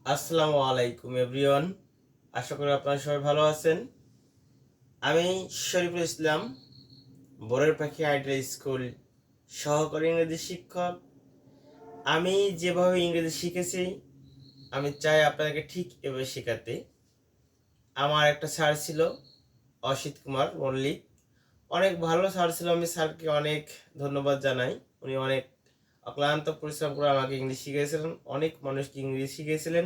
আসসালামু আলাইকুম এভরিওয়ান। আশা করি আপনারা সবাই ভালো আছেন। আমি শরীফুল ইসলাম, বরের পাখি আইডিয়াল স্কুল সহকারী ইংরেজি শিক্ষক। আমি যেভাবে ইংরেজি শিখেছি আমি চাই আপনাদেরকে ঠিক এভাবে শেখাতে। আমার একটা স্যার ছিল অসিত কুমার মল্লিক, অনেক ভালো স্যার ছিল। আমি স্যারকে অনেক ধন্যবাদ জানাই। উনি অনেক অক্লান্ত পরিশ্রম করে আমাকে ইংলিশ শিখিয়েছিলেন, অনেক মানুষকে ইংরেজি শিখিয়েছিলেন।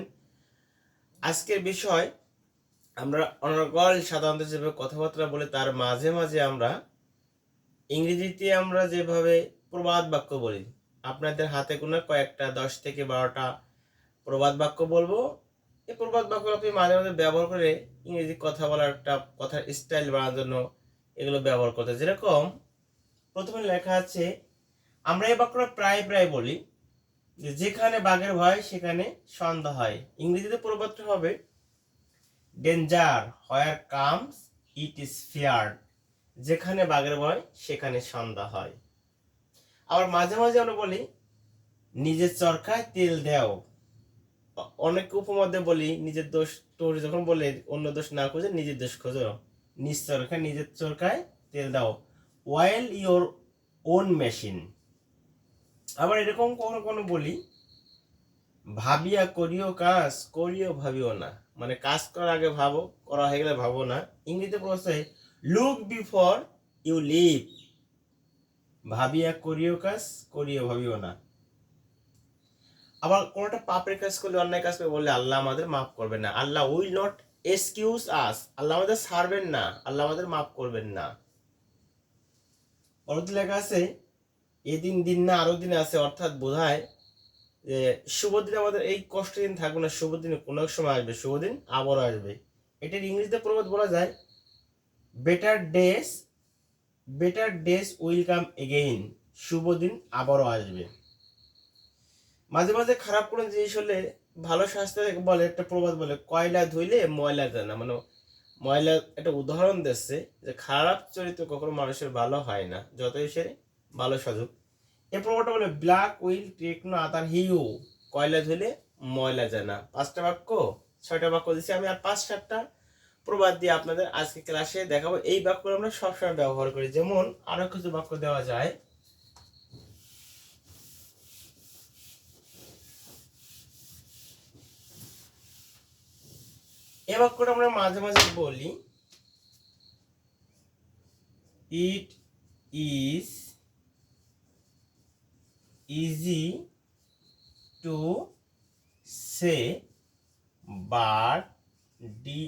আজকের বিষয়, আমরা অনর্গল সাধারণত যেভাবে কথাবার্তা বলে তার মাঝে মাঝে আমরা ইংরেজিতে আমরা যেভাবে প্রবাদ বাক্য বলি, আপনাদের হাতে গোনা কয়েকটা 10 থেকে 12টা প্রবাদ বাক্য বলবো। এই প্রবাদ বাক্য আপনি মাঝে মাঝে ব্যবহার করে ইংরেজি কথা বলার একটা কথার স্টাইল বাড়ানোর জন্য এগুলো ব্যবহার করতে। যেরকম প্রথমে লেখা আছে, আমরা এই বাক্যটা প্রায় প্রায় বলি যে যেখানে বাঘের ভয় সেখানে সন্ধ্যা হয়। ইংরেজিতে প্রবাদটা হবে danger where comes it is feared. যেখানে বাঘের ভয় সেখানে সন্ধ্যা হয়। আবার মাঝে মাঝে আমরা বলি নিজের চরকায় তেল দেও। অনেক উপমাধ্যে বলি নিজের দোষ তোর যখন বলে অন্য দোষ না খুঁজে নিজের দোষ খোঁজো। নিজ চরকায় নিজের চরকায় তেল দাও, ওয়েল ইওর ওন মেশিন। আবার এরকম কখনো কোনো বলি ভাবিয়া করিও কাজ করিও ভাবিও না, মানে কাজ করার আগে ভাবো, করা হয়ে গেলে ভাবো না। ইংরেজিতে বলছে লুক বিফোর ইউ লিভ। ভাবিয়া করিও কাজ করিও ভাবিও না। আবার কোনটা পাপের কাজ করলে, অন্যায় কাজ করে বললে আল্লাহ আমাদের মাফ করবেন না। আল্লাহ উইল নট এক্সকিউজ আস। আল্লাহ আমাদের ছাড়বেন না, আল্লাহ আমাদের মাফ করবেন না। পরবর্তী লেখা আছে এদিন দিন না আরো দিন আছে, অর্থাৎ বোঝায় যে শুভ দিন আমাদের এই কষ্ট দিন থাকবে না, শুভ দিন কোনো এক সময় আসবে, শুভ দিন আবারও আসবে। এটার ইংরেজিতে প্রবাদ বলা যায় better days will come again. শুভ দিন আবারও আসবে। মাঝে মাঝে খারাপ কোনো জিনিস হলে ভালো স্বাস্থ্য বলে একটা প্রবাদ বলে কয়লা ধুইলে ময়লা যায় না, মানে ময়লা একটা উদাহরণ দিচ্ছে যে খারাপ চরিত্র কখনো মানুষের ভালো হয় না, যতই সে ভালো সাজুক। এই প্রবাদটা বলে black will take no other hue. কয়লা ধুইলে ময়লা যায় না। 5টা বাক্য 6টা বাক্য দিচ্ছি আমি, আর 5-7টা প্রবাদ দিয়ে আপনাদের আজকে ক্লাসে দেখাবো। এই বাক্য আমরা সবসময় ব্যবহার করি। যেমন আরো কিছু বাক্য দেওয়া যায়, এই বাক্যটা আমরা মাঝে মাঝে বলি it is easy to say but DIFFICULT।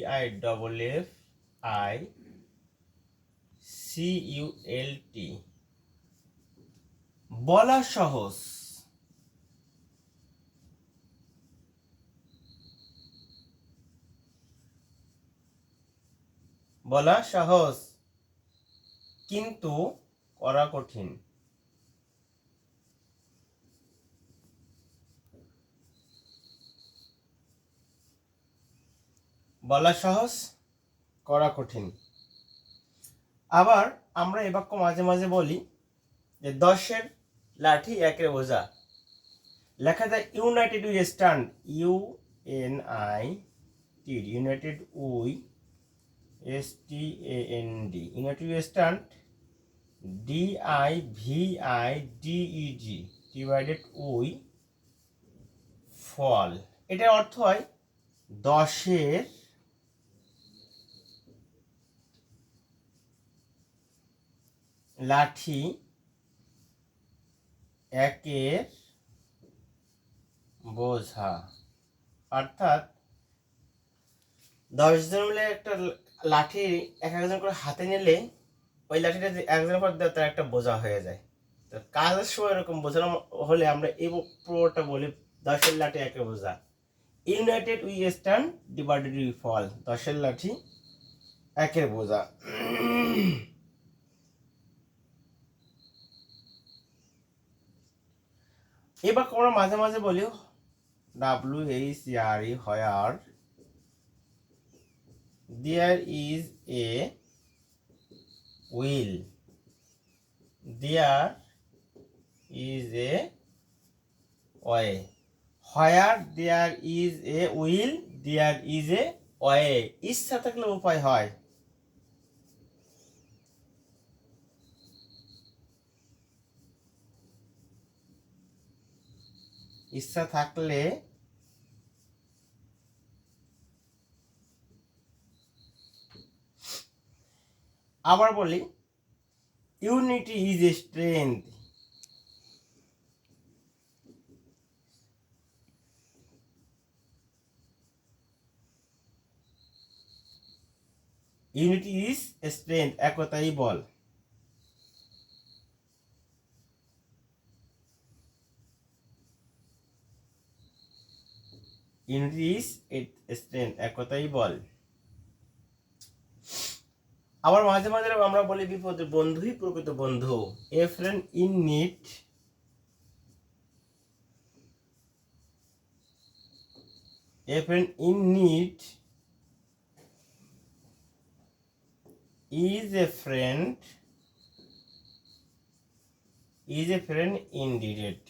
বলা সহজ, বলা সহজ কিন্তু করা কঠিন। বলা সহজ করা কঠিন। আবার আমরা এই বাক্য মাঝে মাঝে বলি যে 10-এর লাঠি 1-এর বোঝা। লেখা যায় united we stand, united we STAND, united we stand DIVIDED, divided we fall. এটার অর্থ হয় 10-এর লাঠি 1-এর বোঝা। অর্থাৎ 10 জন মিলে একটা লাঠি এক একজন করে হাতে নিলে ওই লাঠিটা যে একজনের পর তার একটা বোঝা হয়ে যায়। তো কাজের সময় এরকম বোঝানো হলে আমরা এই পুরোটা বলি 10-এর লাঠি 1-এর বোঝা। United we stand divided we fall, 10-এর লাঠি 1-এর বোঝা। এবার আমরা মাঝে মাঝে বলি WHERE, where there is a will, there is a way. Where there is a will there is a way. ইচ্ছা থাকলে উপায় হয়। ইচ্ছা থাকলে আবার বলি, unity is a strength. Unity is a strength, একতাই বল। ইউনিটি ইজ এ স্ট্রেংথ, একতাই বল। আবার মাঝে মাঝে আমরা বলি বিপদের বন্ধুই প্রকৃত বন্ধু। A friend in need, a friend in need is a friend indeed.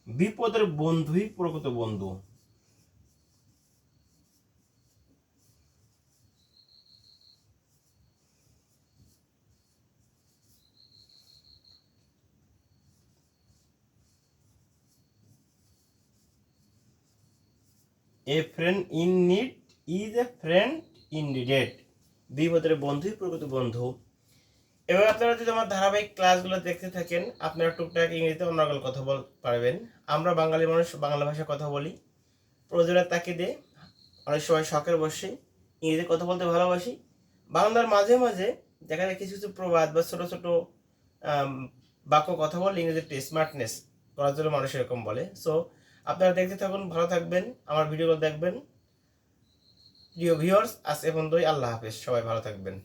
বিপদের বন্ধুই প্রকৃত বন্ধু। A friend in need is a friend indeed. বিপদের বন্ধুই প্রকৃত বন্ধু। এবার আপনারা যদি আমার ধারাবাহিক ক্লাসগুলো দেখতে থাকেন, আপনারা টুকটাক ইংরেজিতে অনর্গল কথা বলতে পারবেন। আমরা বাঙালি মানুষ, বাংলা ভাষায় কথা বলি। প্রয়োজনের তাগিদে অনেক সময় শখের বসে ইংরেজি কথা বলতে ভালোবাসি। বাংলার মাঝে মাঝে দেখা যায় কিছু কিছু প্রবাদ বা ছোট ছোট বাক্য কথা বললে ইংরেজির স্মার্টনেস করার জন্য মানুষ এরকম বলে। সো আপনারা দেখতে থাকুন, ভালো থাকবেন, আমার ভিডিওগুলো দেখবেন। প্রিয় ভিউয়ার্স, আজ এ পর্যন্তই। আল্লাহ হাফেজ, সবাই ভালো থাকবেন।